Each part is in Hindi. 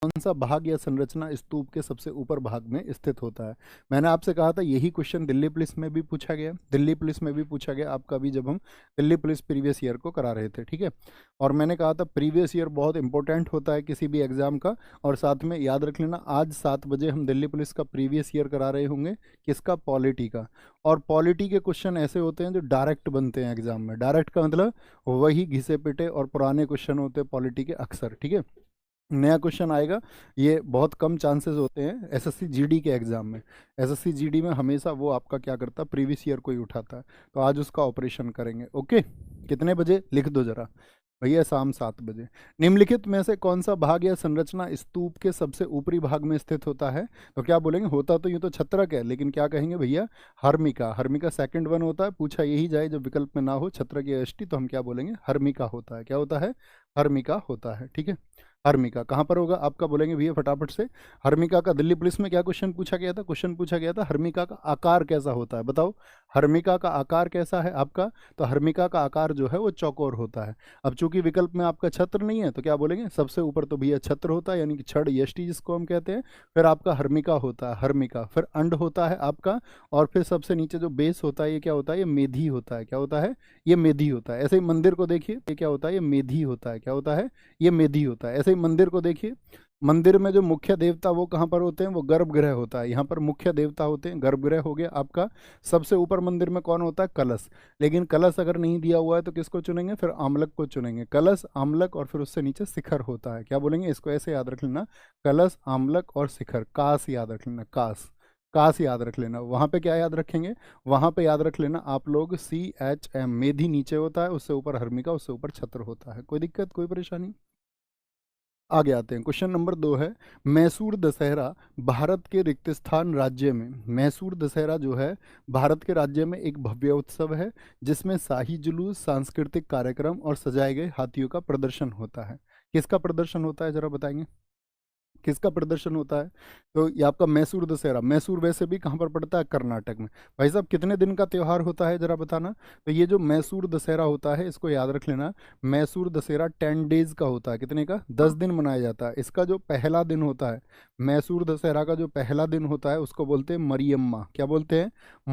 कौन सा भाग या संरचना स्तूप के सबसे ऊपर भाग में स्थित होता है? मैंने आपसे कहा था यही क्वेश्चन दिल्ली पुलिस में भी पूछा गया, दिल्ली पुलिस में भी पूछा गया आपका भी, जब हम दिल्ली पुलिस प्रीवियस ईयर को करा रहे थे, ठीक है। और मैंने कहा था प्रीवियस ईयर बहुत इंपॉर्टेंट होता है किसी भी एग्जाम का। और साथ में याद रख लेना, आज 7 बजे हम दिल्ली पुलिस का प्रीवियस ईयर करा रहे होंगे, किसका? पॉलिटी का। और पॉलिटी के क्वेश्चन ऐसे होते हैं जो डायरेक्ट बनते हैं एग्जाम में। डायरेक्ट का मतलब वही घिसे पिटे और पुराने क्वेश्चन होते हैं पॉलिटी के अक्सर, ठीक है। नया क्वेश्चन आएगा, ये बहुत कम चांसेस होते हैं एसएससी जीडी के एग्जाम में। एसएससी जीडी में हमेशा वो आपका क्या करता है, प्रीवियस ईयर को ही उठाता है। तो आज उसका ऑपरेशन करेंगे, ओके। कितने बजे लिख दो जरा भैया? शाम 7 बजे। निम्नलिखित में से कौन सा भाग या संरचना स्तूप के सबसे ऊपरी भाग में स्थित होता है? तो क्या बोलेंगे? होता तो यूं तो छत्रक है, लेकिन क्या कहेंगे भैया? हर्मिका। हर्मिका सेकंड वन होता है, पूछा यही जाए जब विकल्प में ना हो छत्रक या यष्टि, तो हम क्या बोलेंगे? हर्मिका होता है। क्या होता है? हर्मिका होता है, ठीक है। हर्मिका कहाँ पर होगा आपका? बोलेंगे भैया फटाफट से। हर्मिका का दिल्ली पुलिस में क्या क्वेश्चन पूछा गया था? क्वेश्चन पूछा गया था हर्मिका का आकार कैसा होता है, बताओ। हर्मिका का आकार कैसा है आपका? तो हर्मिका का आकार जो है वो चौकोर होता है। अब चूंकि विकल्प में आपका छत्र नहीं है, तो क्या बोलेंगे? सबसे ऊपर तो भैया छत्र होता है, यानी कि छड़ यष्टि जिसको हम कहते हैं। फिर आपका हर्मिका होता है, हर्मिका। फिर अंड होता है आपका, और फिर सबसे नीचे जो बेस होता है ये क्या होता है? ये मेधी होता है। क्या होता है? ये मेधी होता है। ऐसे ही मंदिर को देखिए, ये क्या होता है? ये मेधी होता है। क्या होता है? ये मेधी होता है। ऐसे ही मंदिर को देखिए, मंदिर में जो मुख्य देवता वो कहाँ पर होते हैं? वो गर्भगृह होता है। यहाँ पर मुख्य देवता होते हैं, गर्भगृह हो गया आपका। सबसे ऊपर मंदिर में कौन होता है? कलश। लेकिन कलश अगर नहीं दिया हुआ है तो किसको चुनेंगे? फिर आमलक को चुनेंगे। कलश, आमलक, और फिर उससे नीचे शिखर होता है। क्या बोलेंगे? इसको ऐसे याद रख लेना, कलश, आमलक और शिखर। कास याद रख लेना, कास। कास याद रख लेना। वहां पे क्या याद रखेंगे? वहां पे याद रख लेना आप लोग CHM। मेधी नीचे होता है, उससे ऊपर हर्मिका, उससे ऊपर छत्र होता है। कोई दिक्कत, कोई परेशानी? आगे आते हैं। क्वेश्चन नंबर 2 है, मैसूर दशहरा भारत के रिक्तस्थान राज्य में, मैसूर दशहरा जो है भारत के राज्य में एक भव्य उत्सव है जिसमें शाही जुलूस, सांस्कृतिक कार्यक्रम और सजाए गए हाथियों का प्रदर्शन होता है। किसका प्रदर्शन होता है जरा बताएंगे? किसका प्रदर्शन होता है? तो ये आपका मैसूर दशहरा। मैसूर वैसे भी कहाँ पर पड़ता है? कर्नाटक में। भाई साहब कितने दिन का त्यौहार होता है जरा बताना? तो ये जो मैसूर दशहरा होता है इसको याद रख लेना, मैसूर दशहरा 10 डेज का होता है। कितने का? 10 दिन मनाया जाता है। इसका जो पहला दिन होता है, मैसूर दशहरा का जो पहला दिन होता है उसको बोलते हैं मरियम्मा। क्या बोलते हैं?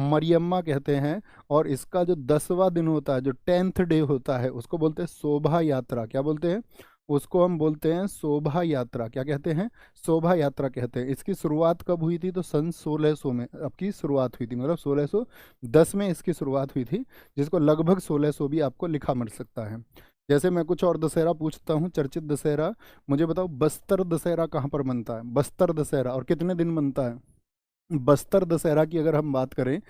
मरियम्मा कहते हैं। और इसका जो 10वां दिन होता है, जो 10th डे होता है, उसको बोलते हैं शोभा यात्रा। क्या बोलते हैं? उसको हम बोलते हैं शोभा यात्रा। क्या कहते हैं? शोभा यात्रा कहते हैं। इसकी शुरुआत कब हुई थी? तो सन 1600 में आपकी शुरुआत हुई थी, मतलब 1610 में इसकी शुरुआत हुई थी, जिसको लगभग 1600 भी आपको लिखा मिल सकता है। जैसे मैं कुछ और दशहरा पूछता हूँ, चर्चित दशहरा, मुझे बताओ बस्तर दशहरा कहाँ पर मनता है? बस्तर दशहरा, और कितने दिन मनता है? बस्तर दशहरा की अगर हम बात करें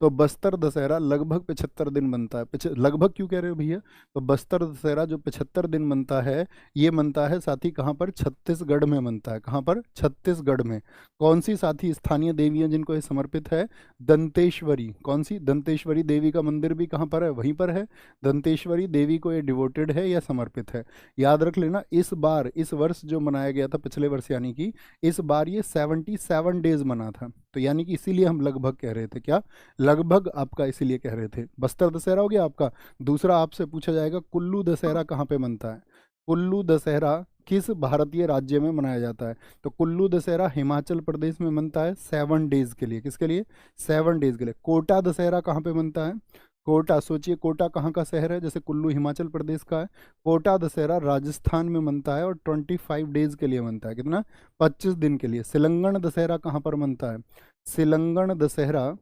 तो बस्तर दशहरा लगभग 75 दिन बनता है। लगभग क्यों कह रहे हो भैया? तो बस्तर दशहरा जो 75 दिन बनता है, ये बनता है साथी कहाँ पर? छत्तीसगढ़ में बनता है। कहाँ पर? छत्तीसगढ़ में। कौन सी साथी स्थानीय देवी हैं जिनको ये समर्पित है? दंतेश्वरी। कौन सी? दंतेश्वरी देवी का मंदिर भी कहाँ पर है? वहीं पर है। दंतेश्वरी देवी को ये डिवोटेड है या समर्पित है। याद रख लेना, इस बार, इस वर्ष जो मनाया गया था, पिछले वर्ष यानी कि इस बार ये 77 डेज मना था। तो यानी कि इसीलिए हम लगभग कह रहे थे। क्या? लगभग आपका इसीलिए कह रहे थे। बस्तर दशहरा हो गया आपका। दूसरा आपसे पूछा जाएगा कुल्लू दशहरा कहाँ पे मनता है? कुल्लू दशहरा किस भारतीय राज्य में मनाया जाता है? तो कुल्लू दशहरा हिमाचल प्रदेश में मनता है 7 डेज के लिए। किसके लिए? 7 डेज के लिए। कोटा दशहरा कहाँ पे मनता है? कोटा, सोचिए कोटा कहाँ का शहर है? जैसे कुल्लू हिमाचल प्रदेश का है, कोटा दशहरा राजस्थान में मनता है और 25 डेज के लिए मनता है। कितना? 25 दिन के लिए। सिलंगण दशहरा कहाँ पर मनता है? सिलंगण दशहरा,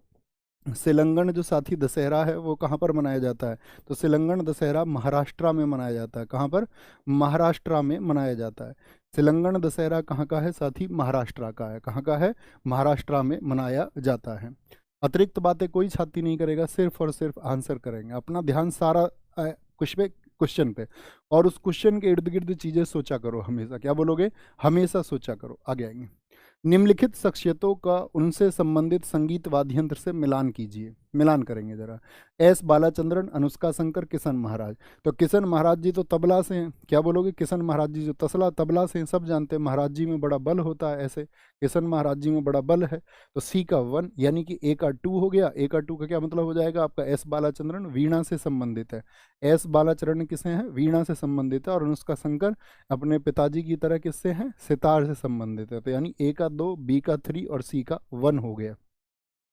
सिलंगण जो साथी दशहरा है वो कहाँ पर मनाया जाता है? तो सिलंगण दशहरा महाराष्ट्र में मनाया जाता है। कहाँ पर? महाराष्ट्र में मनाया जाता है। सिलंगण दशहरा कहाँ का है साथी? महाराष्ट्र का है। कहाँ का है? महाराष्ट्र में मनाया जाता है। अतिरिक्त बातें कोई छाती नहीं करेगा, सिर्फ और सिर्फ आंसर करेंगे। अपना ध्यान सारा कुछ पे, क्वेश्चन पे, और उस क्वेश्चन के इर्द गिर्द चीजें सोचा करो हमेशा। क्या बोलोगे? हमेशा सोचा करो। आगे आएंगे। निम्नलिखित शख्सियतों का उनसे संबंधित संगीत वाद्य यंत्र से मिलान कीजिए। मिलान करेंगे जरा। एस बालाचंद्रन, अनुष्का शंकर, किशन महाराज। तो किशन महाराज जी तो तबला से हैं, क्या बोलोगे? किशन महाराज जी जो तसला तबला से हैं, सब जानते हैं महाराज जी में बड़ा बल होता है, ऐसे किशन महाराज जी में बड़ा बल है। तो सी का 1 यानी कि ए का 2 हो गया। ए का 2 का क्या मतलब हो जाएगा आपका? एस बालाचंद्रन वीणा से संबंधित है। एस बालाचंद्रन किससे हैं? वीणा से संबंधित है। और अनुष्का शंकर अपने पिताजी की तरह किससे हैं? सितार से संबंधित है। तो यानी ए का 2, बी का 3 और सी का 1 हो गया।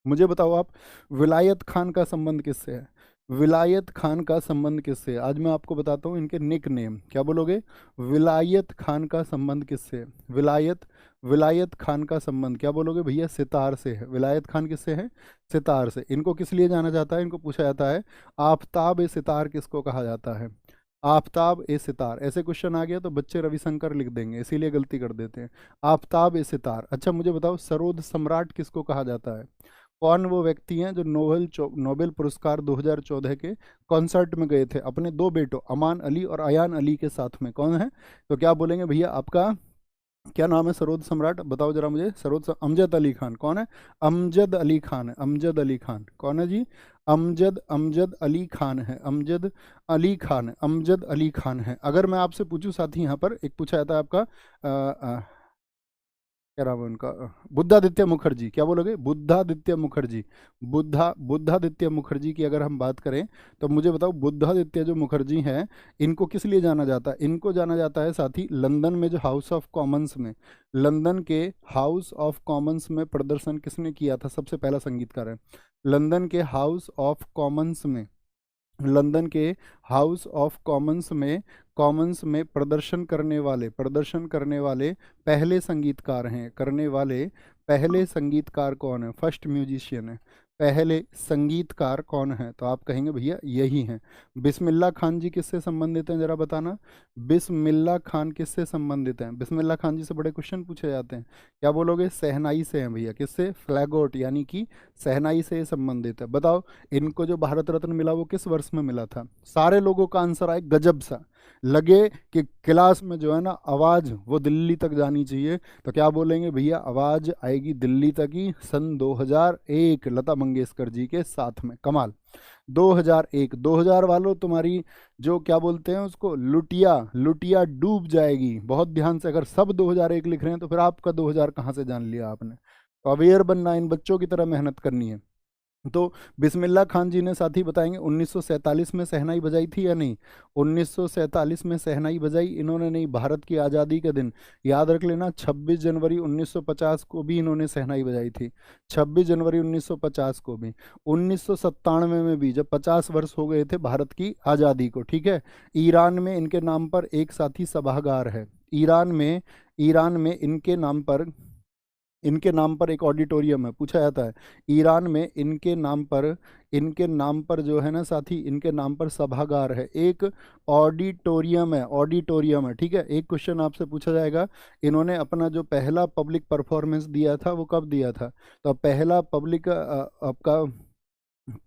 मुझे बताओ आप, विलायत खान का संबंध किससे है? विलायत खान का संबंध किससे है? आज मैं आपको बताता हूँ इनके निक नेम। क्या बोलोगे? विलायत खान का संबंध किससे है? विलायत विलायत खान का संबंध क्या बोलोगे भैया? सितार से है। विलायत खान किससे है? सितार से। इनको किस लिए जाना जाता है? इनको पूछा जाता है आफताब ए सितार किसको कहा जाता है? आफताब ए सितार। ऐसे क्वेश्चन आ गया तो बच्चे रविशंकर लिख देंगे, इसीलिए गलती कर देते हैं। आफताब ए सितार। अच्छा मुझे बताओ, सरोद सम्राट किसको कहा जाता है? कौन वो व्यक्ति हैं जो नोबेल पुरस्कार 2014 के कॉन्सर्ट में गए थे अपने दो बेटों अमान अली और अयान अली के साथ में? कौन है? तो क्या बोलेंगे भैया? आपका क्या नाम है सरोद सम्राट? बताओ जरा मुझे। अमजद अली खान। कौन है? अमजद अली खान है। अमजद अली खान कौन है जी? अमजद अली खान है। अमजद अली खान है। अमजद अली खान है। अगर मैं आपसे पूछूं साथी, यहाँ पर एक पूछा जाता है आपका क्या नाम है उनका? बुद्धादित्य मुखर्जी। क्या बोलोगे? बुद्धादित्य मुखर्जी। बुद्धादित्य मुखर्जी की अगर हम बात करें तो मुझे बताओ, बुद्धादित्य जो मुखर्जी हैं, इनको किस लिए जाना जाता है? इनको जाना जाता है साथी लंदन में जो हाउस ऑफ कॉमन्स में, लंदन के हाउस ऑफ कॉमन्स में प्रदर्शन किसने किया था? सबसे पहला संगीतकार है। लंदन के हाउस ऑफ कॉमन्स में, लंदन के हाउस ऑफ कॉमन्स में प्रदर्शन करने वाले पहले संगीतकार हैं। करने वाले पहले संगीतकार कौन है? फर्स्ट म्यूजिशियन है। पहले संगीतकार कौन है? तो आप कहेंगे भैया यही हैं। बिस्मिल्लाह खान जी किससे संबंधित हैं? जरा बताना। बिस्मिल्लाह खान किससे संबंधित हैं? बिस्मिल्लाह खान जी से बड़े क्वेश्चन पूछे जाते हैं। क्या बोलोगे? सहनाई से हैं भैया। किससे? फ्लैगोट यानी कि सहनाई से संबंधित है। बताओ, इनको जो भारत रत्न मिला वो किस वर्ष में मिला था? सारे लोगों का आंसर आए गजब सा, लगे कि क्लास में जो है ना आवाज वो दिल्ली तक जानी चाहिए। तो क्या बोलेंगे भैया? आवाज आएगी दिल्ली तक ही सन 2001 लता मंगेशकर जी के साथ में। कमाल। 2001, 2000 वालों तुम्हारी जो क्या बोलते हैं उसको, लुटिया लुटिया डूब जाएगी। बहुत ध्यान से, अगर सब 2001 लिख रहे हैं तो फिर आपका 2000 कहाँ से जान लिया आपने? तो अवेयर बनना, इन बच्चों की तरह मेहनत करनी है। तो बिस्मिल्लाह खान जी ने साथी बताएंगे 1947 में शहनाई बजाई थी या नहीं? 1947 में शहनाई बजाई इन्होंने नहीं। भारत की आज़ादी के दिन याद रख लेना, 26 जनवरी 1950 को भी इन्होंने शहनाई बजाई थी। 26 जनवरी 1950 को भी। 1997 में भी, जब 50 वर्ष हो गए थे भारत की आज़ादी को, ठीक है, ईरान में इनके नाम पर एक साथी सभागार है। ईरान में इनके नाम पर एक ऑडिटोरियम है। पूछा जाता है ईरान में इनके नाम पर जो है ना साथी, इनके नाम पर सभागार है, एक ऑडिटोरियम है, ठीक है। एक क्वेश्चन आपसे पूछा जाएगा, इन्होंने अपना जो पहला पब्लिक परफॉर्मेंस दिया था वो कब दिया था? तो पहला आपका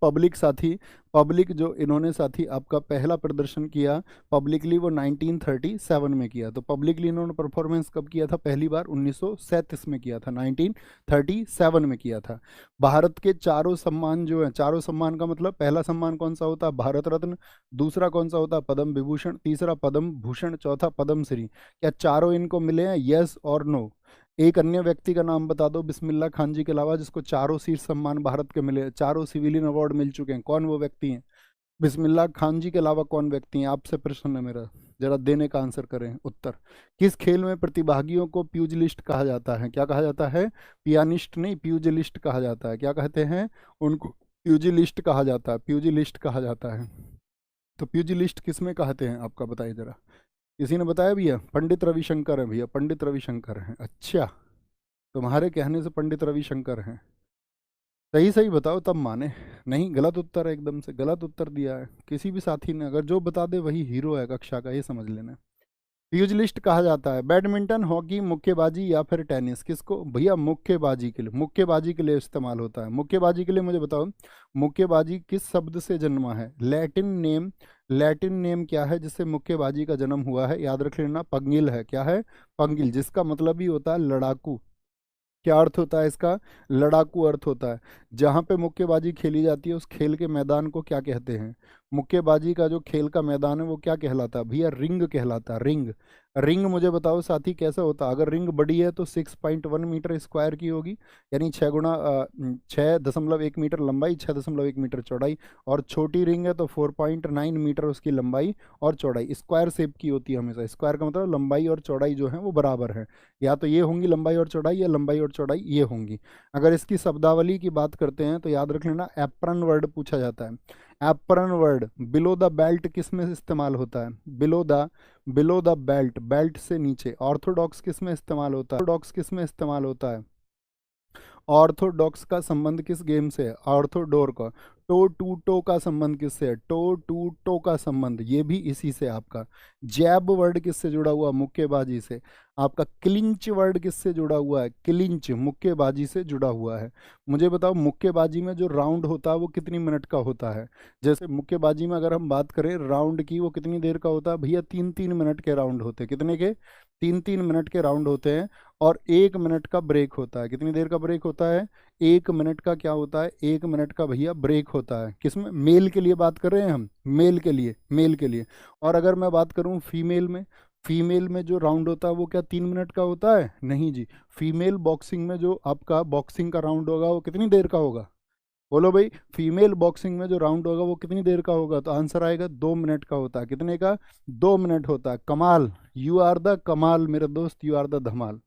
पब्लिक साथी, पब्लिक जो इन्होंने साथी आपका पहला प्रदर्शन किया पब्लिकली, वो 1937 में किया। तो पब्लिकली इन्होंने परफॉर्मेंस कब किया था? पहली बार 1937 में किया था, 1937 में किया था। भारत के चारों सम्मान जो है, चारों सम्मान का मतलब, पहला सम्मान कौन सा होता है? भारत रत्न। दूसरा कौन सा होता है? पद्म विभूषण। तीसरा पद्म भूषण। चौथा पद्म श्री। क्या चारों इनको मिले हैं? यस और नो? एक अन्य व्यक्ति का नाम बता दो बिस्मिल्लाह खान जी के अलावा जिसको चारों शीर्ष सम्मान भारत के मिले, चारों सिविलियन अवार्ड मिल चुके हैं। कौन वो व्यक्ति हैं? बिस्मिल्लाह खान जी के अलावा कौन व्यक्ति हैं? आपसे प्रश्न है मेरा, जरा देने का आंसर करें उत्तर। किस खेल में प्रतिभागियों को प्यूजिलिस्ट कहा जाता है? क्या कहा जाता है? पियानिस्ट नहीं, प्यूजिलिस्ट कहा जाता है। क्या कहते हैं उनको? प्यूजिलिस्ट कहा जाता है। प्यूजिलिस्ट कहा जाता है। तो प्यूजिलिस्ट किस में कहते हैं आपका, बताइए जरा। किसी ने बताया भैया? पंडित रविशंकर है भैया, पंडित रविशंकर हैं। अच्छा, तुम्हारे कहने से पंडित रविशंकर हैं। सही सही बताओ तब माने। नहीं, गलत उत्तर है, एकदम से गलत उत्तर दिया है किसी भी साथी ने। अगर जो बता दे वही हीरो है कक्षा का, ये समझ लेना। प्यूजिलिस्ट कहा जाता है बैडमिंटन, हॉकी, मुक्केबाजी या फिर टेनिस। किसको भैया? मुक्केबाजी के लिए। मुक्केबाजी के लिए इस्तेमाल होता है। मुक्केबाजी के लिए मुझे बताओ, मुक्केबाजी किस शब्द से जन्मा है? लैटिन नेम क्या है जिससे मुक्केबाजी का जन्म हुआ है? याद रख लेना, पंगिल है। क्या है? पंगिल, जिसका मतलब ही होता है लड़ाकू। क्या अर्थ होता है इसका? लड़ाकू अर्थ होता है। जहाँ पे मुक्केबाजी खेली जाती है उस खेल के मैदान को क्या कहते हैं? मुक्केबाजी का जो खेल का मैदान है वो क्या कहलाता है भैया? रिंग कहलाता है, रिंग। रिंग मुझे बताओ साथी कैसा होता है? अगर रिंग बड़ी है तो 6.1 मीटर स्क्वायर की होगी, यानी 6 × 6.1 मीटर लंबाई, 6.1 मीटर चौड़ाई। और छोटी रिंग है तो 4.9 मीटर उसकी लंबाई और चौड़ाई। स्क्वायर शेप की होती है हमेशा। स्क्वायर का मतलब लंबाई और चौड़ाई जो है वो बराबर है। या तो ये होंगी लंबाई और चौड़ाई, या लंबाई और चौड़ाई ये होंगी। अगर इसकी शब्दावली की बात करते हैं तो याद रख लेना, एप्रन वर्ड पूछा जाता है। Apron word below the belt किस में इस्तेमाल होता है? बिलो द बेल्ट, बेल्ट से नीचे। ऑर्थोडॉक्स किस में इस्तेमाल होता है? ऑर्थोडॉक्स किस में इस्तेमाल होता है? ऑर्थोडॉक्स का संबंध किस गेम से है? ऑर्थोडोर का। टो टू टो का संबंध किससे है? टो टू टो का संबंध ये भी इसी से। आपका जैब वर्ड किससे जुड़ा हुआ? मुक्केबाजी से। आपका क्लिंच वर्ड किससे जुड़ा हुआ है? क्लिंच मुक्केबाजी से जुड़ा हुआ है। मुझे बताओ मुक्केबाजी में जो राउंड होता है वो कितनी मिनट का होता है? जैसे मुक्केबाजी में अगर हम बात करें राउंड की, वो कितनी देर का होता है भैया? 3-3 मिनट के राउंड होते हैं। कितने के? 3-3 मिनट के राउंड होते हैं। और 1 मिनट का ब्रेक होता है। कितनी देर का ब्रेक होता है? 1 मिनट का क्या होता है? 1 मिनट का भैया ब्रेक होता है। किसमें? मेल के लिए बात कर रहे हैं हम, मेल के लिए, मेल के लिए। और अगर मैं बात करूं फीमेल में, फीमेल में जो राउंड होता है वो क्या 3 मिनट का होता है? नहीं जी। फीमेल बॉक्सिंग में जो आपका बॉक्सिंग का राउंड होगा वो कितनी देर का होगा? बोलो भाई, फीमेल बॉक्सिंग में जो राउंड होगा वो कितनी देर का होगा? तो आंसर आएगा 2 मिनट का होता है। कितने का? 2 मिनट होता है। कमाल, यू आर द कमाल मेरे दोस्त, यू आर द धमाल।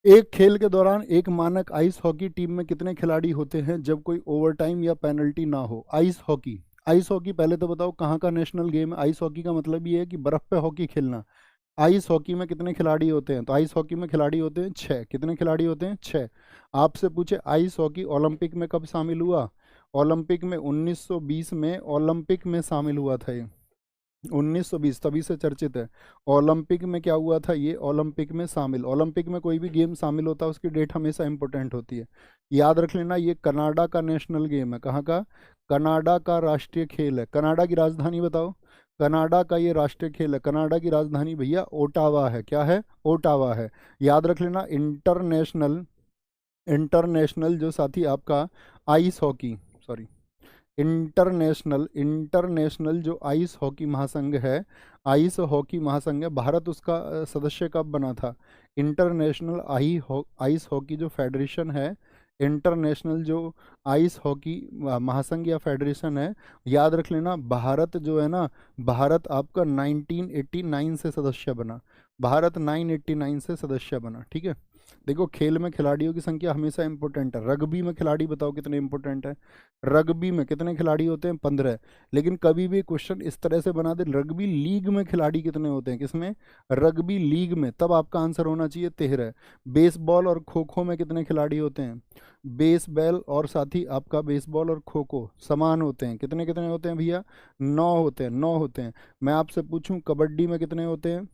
एक खेल के दौरान एक मानक आइस हॉकी टीम में कितने खिलाड़ी होते हैं जब कोई ओवरटाइम या पेनल्टी ना हो? आइस हॉकी, आइस हॉकी पहले तो बताओ कहाँ का नेशनल गेम है? आइस हॉकी का मतलब ये है कि बर्फ पे हॉकी खेलना। आइस हॉकी में कितने खिलाड़ी होते हैं? तो आइस हॉकी में खिलाड़ी होते हैं 6। कितने खिलाड़ी होते हैं? 6। आपसे पूछे आइस हॉकी ओलंपिक में कब शामिल हुआ? ओलंपिक में 1920 में ओलंपिक में शामिल हुआ था ये। 1920, तभी से चर्चित है। ओलंपिक में क्या हुआ था ये? ओलंपिक में शामिल। ओलंपिक में कोई भी गेम शामिल होता है उसकी डेट हमेशा इंपॉर्टेंट होती है। याद रख लेना, ये कनाडा का नेशनल गेम है। कहाँ का? कनाडा का राष्ट्रीय खेल है। कनाडा की राजधानी बताओ। कनाडा का ये राष्ट्रीय खेल है। कनाडा की राजधानी भैया ओटावा है। क्या है? ओटावा है। याद रख लेना, इंटरनेशनल, इंटरनेशनल जो साथी आपका ice hockey, sorry, international, international जो आइस हॉकी महासंघ है, आइस हॉकी महासंघ है, भारत उसका सदस्य कब बना था? इंटरनेशनल आइस हॉकी जो फेडरेशन है, इंटरनेशनल जो आइस हॉकी महासंघ या फेडरेशन है, याद रख लेना, भारत जो है ना, भारत आपका 1989 से सदस्य बना। भारत 989 से सदस्य बना। ठीक है। देखो खेल में खिलाड़ियों की संख्या हमेशा इंपॉर्टेंट है। रग्बी में खिलाड़ी बताओ कितने इंपॉर्टेंट है? रग्बी में कितने खिलाड़ी होते हैं? 15। लेकिन कभी भी क्वेश्चन इस तरह से बना दे, रग्बी लीग में खिलाड़ी कितने होते हैं? किसमें? रग्बी लीग में, तब आपका आंसर होना चाहिए 13। बेसबॉल और खो खो में कितने खिलाड़ी होते हैं? बेसबॉल और साथी आपका बेसबॉल और खो खो समान होते हैं। कितने कितने होते हैं भैया? 9 होते हैं, 9 होते हैं। मैं आपसे पूछूं कबड्डी में कितने होते हैं?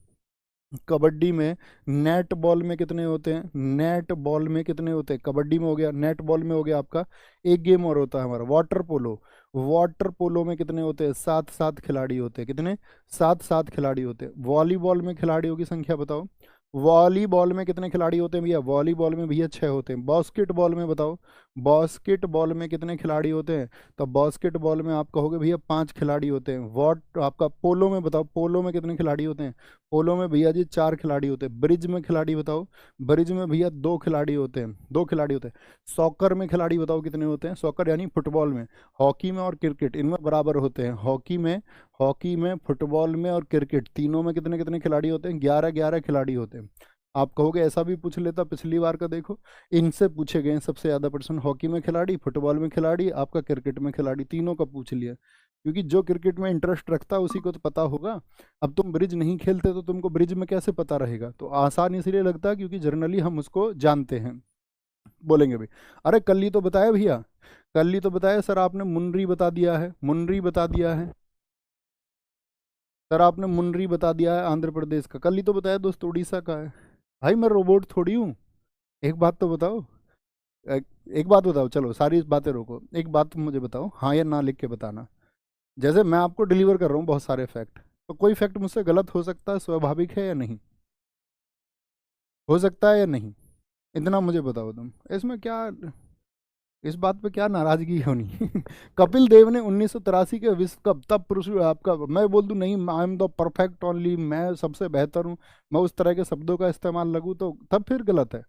कबड्डी में, नेट बॉल में कितने होते हैं? नेट बॉल में कितने होते हैं? कबड्डी में हो गया, नेट बॉल में हो गया आपका। एक गेम और होता है हमारा वाटर पोलो। वाटर पोलो में कितने होते हैं? 7-7 खिलाड़ी होते हैं। कितने? 7-7 खिलाड़ी होते हैं। वॉलीबॉल में खिलाड़ियों की संख्या बताओ। वॉलीबॉल में कितने खिलाड़ी होते हैं भैया? वॉलीबॉल में भैया 6 होते हैं। बास्केटबॉल में बताओ, बास्केटबॉल में कितने खिलाड़ी होते हैं? तो बास्केटबॉल में आप कहोगे भैया 5 खिलाड़ी होते हैं। वॉट आपका पोलो में बताओ, पोलो में कितने खिलाड़ी होते हैं? पोलो में भैया जी 4 खिलाड़ी होते हैं। ब्रिज में खिलाड़ी बताओ। ब्रिज में भैया 2 खिलाड़ी होते हैं, 2 खिलाड़ी होते हैं। सॉकर में खिलाड़ी बताओ कितने होते हैं? सॉकर यानी फुटबॉल में। हॉकी में और क्रिकेट इनमें बराबर होते हैं। हॉकी में, फुटबॉल में और क्रिकेट तीनों में कितने कितने खिलाड़ी होते हैं? 11-11 खिलाड़ी होते हैं। आप कहोगे ऐसा भी पूछ लेता पिछली बार का, देखो इनसे पूछे गए हैं सबसे ज़्यादा प्रश्न। हॉकी में खिलाड़ी, फुटबॉल में खिलाड़ी, आपका क्रिकेट में खिलाड़ी, तीनों का पूछ लिया। क्योंकि जो क्रिकेट में इंटरेस्ट रखता है उसी को तो पता होगा। अब तुम ब्रिज नहीं खेलते तो तुमको ब्रिज में कैसे पता रहेगा? तो आसान इसलिए लगता है क्योंकि जनरली हम उसको जानते हैं। बोलेंगे भाई, अरे कल ही तो बताया भैया, कल ही तो बताया सर, आपने मुनरी बता दिया है, मुनरी बता दिया है सर, आपने मुनरी बता दिया है आंध्र प्रदेश का। कल ही तो बताया दोस्त उड़ीसा का है। भाई मैं रोबोट थोड़ी हूँ। एक बात तो बताओ, एक एक बात बताओ, चलो सारी बातें रोको, एक बात तुम मुझे बताओ, हाँ या ना लिख के बताना। जैसे मैं आपको डिलीवर कर रहा हूँ बहुत सारे फैक्ट, तो कोई फैक्ट मुझसे गलत हो सकता है, स्वाभाविक है या नहीं? हो सकता है या नहीं? इतना मुझे बताओ तुम, इसमें क्या, इस बात पे क्या नाराजगी होनी। कपिल देव ने 1983 के विश्व कप, तब पुरुष आपका, मैं बोल दूं नहीं I am the perfect only, मैं सबसे बेहतर हूँ, मैं उस तरह के शब्दों का इस्तेमाल लगूँ तो तब फिर गलत है।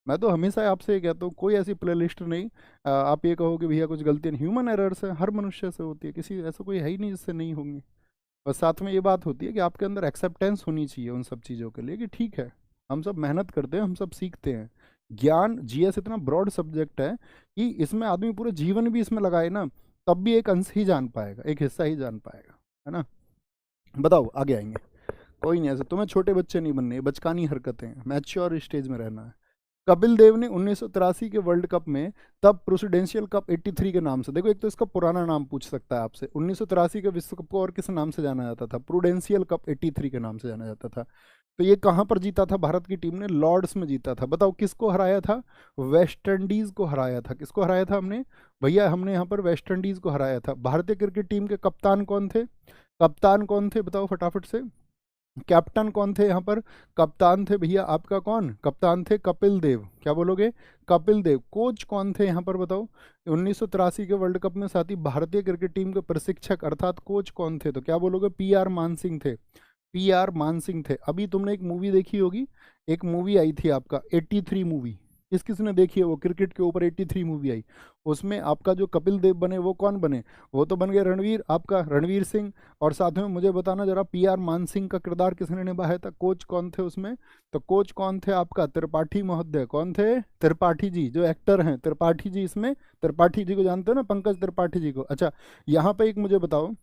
मैं तो हमेशा आपसे ये कहता हूँ कोई ऐसी प्ले लिस्ट नहीं, आप ये कहो कि भैया कुछ गलतियाँ, ह्यूमन एरर्स है, हर मनुष्य से होती है, किसी ऐसा कोई है ही नहीं जिससे नहीं होंगी। और साथ में ये बात होती है कि आपके अंदर एक्सेप्टेंस होनी चाहिए उन सब चीज़ों के लिए कि ठीक है, हम सब मेहनत करते हैं, हम सब सीखते हैं। ज्ञान, जीएस इतना ब्रॉड सब्जेक्ट है कि इसमें आदमी पूरा जीवन भी इसमें लगाए ना, तब भी एक अंश ही जान पाएगा, एक हिस्सा ही जान पाएगा, है ना। बताओ आगे आएंगे। कोई नहीं, ऐसे तुम्हें छोटे बच्चे नहीं बनने, ये बचकानी हरकतें हैं, मैच्योर स्टेज में रहना है। कपिल देव ने 1983 के वर्ल्ड कप में, तब प्रेसिडेंशियल कप 83 के नाम से, देखो एक तो इसका पुराना नाम पूछ सकता है आपसे, 1983 के विश्व कप को और किस नाम से जाना जाता था, प्रूडेंशियल कप 83 के नाम से जाना जाता था। तो ये कहाँ पर जीता था भारत की टीम ने, लॉर्ड्स में जीता था। बताओ किसको हराया था, वेस्ट इंडीज को हराया था। किसको हराया था हमने भैया, हमने यहाँ पर वेस्ट इंडीज को हराया था। भारतीय क्रिकेट टीम के कप्तान कौन थे, कप्तान कौन थे बताओ फटाफट से, कैप्टन कौन थे यहाँ पर, कप्तान थे भैया आपका कौन, कप्तान थे कपिल देव, क्या बोलोगे, कपिल देव। कोच कौन थे यहाँ पर बताओ, 1983 के वर्ल्ड कप में साथी भारतीय क्रिकेट टीम के प्रशिक्षक अर्थात कोच कौन थे, तो क्या बोलोगे, पी आर मान सिंह थे, पी आर मान सिंह थे। अभी तुमने एक मूवी देखी होगी, एक मूवी आई थी आपका 83 मूवी, किस किस ने देखी है वो, क्रिकेट के ऊपर 83 मूवी आई, उसमें आपका जो कपिल देव बने वो कौन बने, वो तो बन गए रणवीर, आपका रणवीर सिंह। और साथ में मुझे बताना जरा पी आर मान सिंह का किरदार किसने निभाया था, कोच कौन थे उसमें, तो कोच कौन थे आपका त्रिपाठी महोदय, कौन थे, त्रिपाठी जी, जो एक्टर हैं त्रिपाठी जी, इसमें त्रिपाठी जी को जानते हो ना, पंकज त्रिपाठी जी को। अच्छा यहाँ पे एक मुझे बताओ,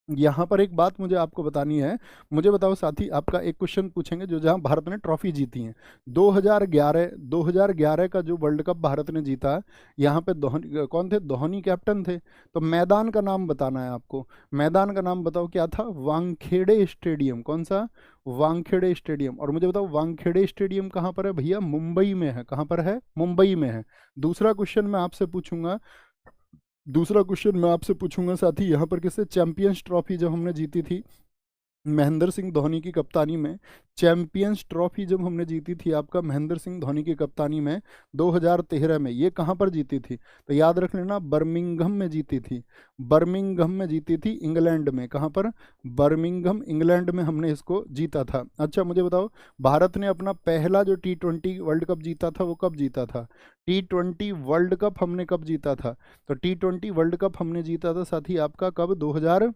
यहाँ पर एक बात मुझे आपको बतानी है, मुझे बताओ साथी, आपका एक क्वेश्चन पूछेंगे जो जहाँ भारत ने ट्रॉफी जीती है, 2011 का जो वर्ल्ड कप भारत ने जीता, यहाँ पे धोनी कौन थे, धोनी कैप्टन थे। तो मैदान का नाम बताना है आपको, मैदान का नाम बताओ क्या था, वानखेड़े स्टेडियम, कौन सा, वानखेड़े स्टेडियम। और मुझे बताओ वानखेड़े स्टेडियम कहाँ पर है भैया, मुंबई में है, कहाँ पर है, मुंबई में है। दूसरा क्वेश्चन मैं आपसे पूछूंगा, दूसरा क्वेश्चन मैं आपसे पूछूंगा साथी, यहाँ पर किससे, चैंपियंस ट्रॉफी जब हमने जीती थी महेंद्र सिंह धोनी की कप्तानी में, चैंपियंस ट्रॉफी जब हमने जीती थी आपका महेंद्र सिंह धोनी की कप्तानी में 2013 में, ये कहाँ पर जीती थी, तो याद रख लेना बर्मिंघम में जीती थी, बर्मिंघम में जीती थी, इंग्लैंड में, कहाँ पर, बर्मिंघम इंग्लैंड में हमने इसको जीता था। अच्छा मुझे बताओ भारत ने अपना पहला जो T20 वर्ल्ड कप जीता था वो कब जीता था, T20 वर्ल्ड कप हमने कब जीता था, तो T20 वर्ल्ड कप हमने जीता था साथी आपका कब, 2000,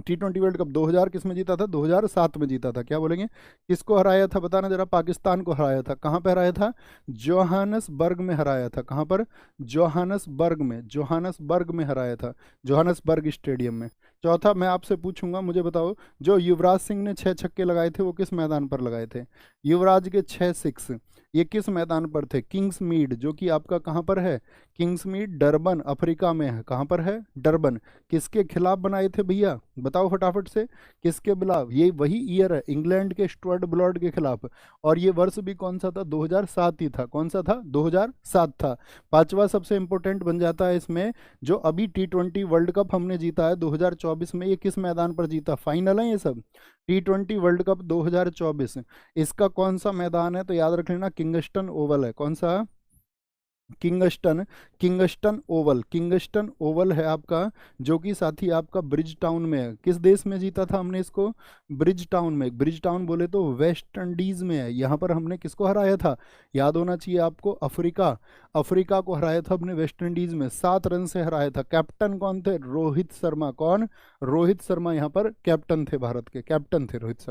T20 वर्ल्ड कप 2000 किस में जीता था, 2007 में जीता था। क्या बोलेंगे, किसको हराया था बताना जरा, पाकिस्तान को हराया था। कहाँ पे हराया था, जोहानसबर्ग में हराया था, कहाँ पर, जोहानसबर्ग में, जोहानसबर्ग में हराया था, जोहानसबर्ग स्टेडियम में। चौथा मैं आपसे पूछूंगा, मुझे बताओ जो युवराज सिंह ने 6 छक्के लगाए थे वो किस मैदान पर लगाए थे, युवराज के 6 सिक्स ये किस मैदान पर थे, किंग्स मीड, जो कि आपका कहाँ पर है, किंग्स मीड डरबन अफ्रीका में है, कहाँ पर है, डरबन। किसके खिलाफ बनाए थे भैया बताओ फटाफट से, किसके खिलाफ, ये वही ईयर है इंग्लैंड के स्टुअर्ट ब्रॉड के खिलाफ, और ये वर्ष भी कौन सा था, 2007 ही था, कौन सा था, 2007 था। पांचवा सबसे इंपॉर्टेंट बन जाता है इसमें, जो अभी T20 वर्ल्ड कप हमने जीता है 2024 में, ये किस मैदान पर जीता, फाइनल है ये सब, T20 वर्ल्ड कप 2024, इसका कौन सा मैदान है, तो याद रख लेना किंगस्टन ओवल है, कौन सा, Kingston, Kingston Oval, Kingston Oval है आपका, जो कि साथी आपका ब्रिज टाउन में है। किस देश में जीता था हमने इसको, ब्रिज टाउन में, ब्रिज टाउन बोले तो वेस्ट इंडीज में है। यहाँ पर हमने किसको हराया था, याद होना चाहिए आपको, अफ्रीका, अफ्रीका को हराया था हमने वेस्ट इंडीज में, 7 रन से हराया था। कैप्टन कौन थे, रोहित शर्मा, कौन, रोहित शर्मा यहाँ पर कैप्टन थे, भारत के कैप्टन थे रोहित शर्मा।